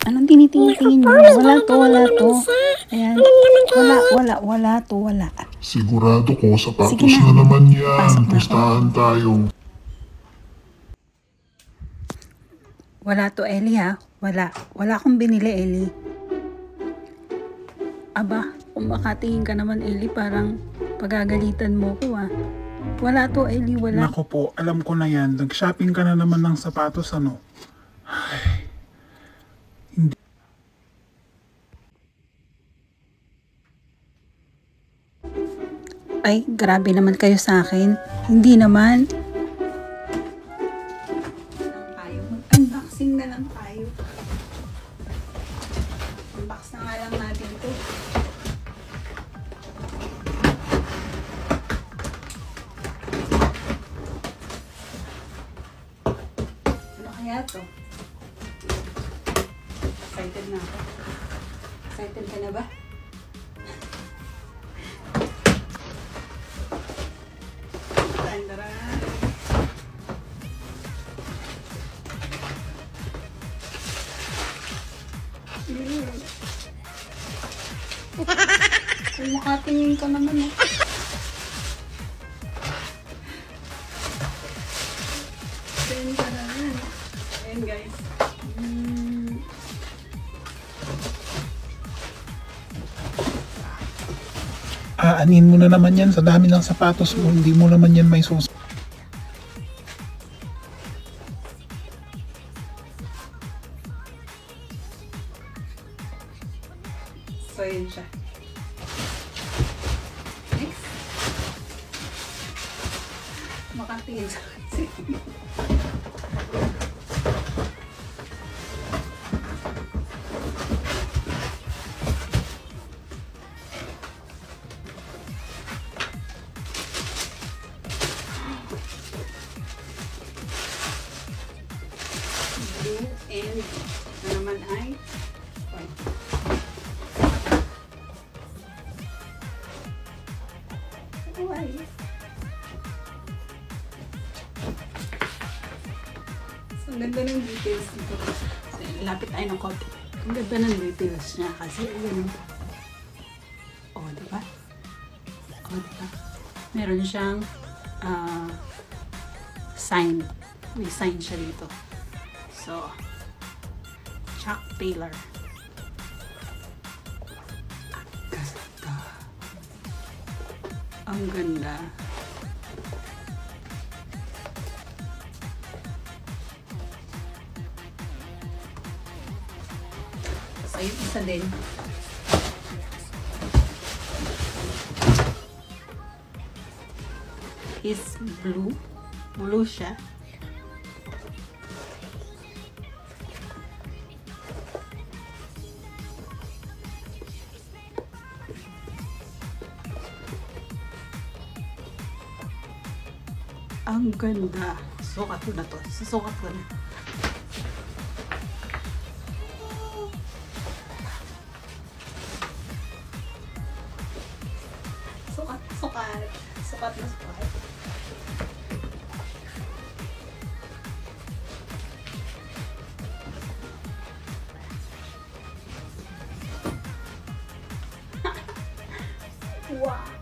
Anong tinitingin mo? Wala to. Ayan. Wala to. Sigurado ko sapatos Sige na. na naman yan. Pasok na. Pustahan tayo. Wala to, Ellie, ha? Wala akong binili, Ellie. Aba, kung makatingin ka naman, Ellie, parang pagagalitan mo ko, ha? Wala to, Ellie, wala. Nako po, alam ko na yan. Nag-shopping ka na naman ng sapatos, ano? Ay, grabe naman kayo sa akin. Hindi naman. Mag-unboxing na lang tayo. Unbox na nga lang natin ito. Ano kaya to? Excited na ako. Excited ka na ba? Kung makatingin ka naman, eh. Ayan, guys. Aanin mo na naman yan sa dami ng sapatos mo. Hindi mo naman yan may sus. So, yun siya. Next. Makatingin sa kasi. Blue and na naman ay white. So, ang ganda ng details nito. So, lapit tayo ng konti. Ang ganda ng details niya kasi ayan. Diba? Diba? Meron siyang sign. May sign siya dito. So, Chuck Taylor. Ang ganda. So, yung isa din. Is blue. Blue siya. Ang ganda. Sukat ko na to. Susukat ko na. Sukat. Sukat na sukat. Wow.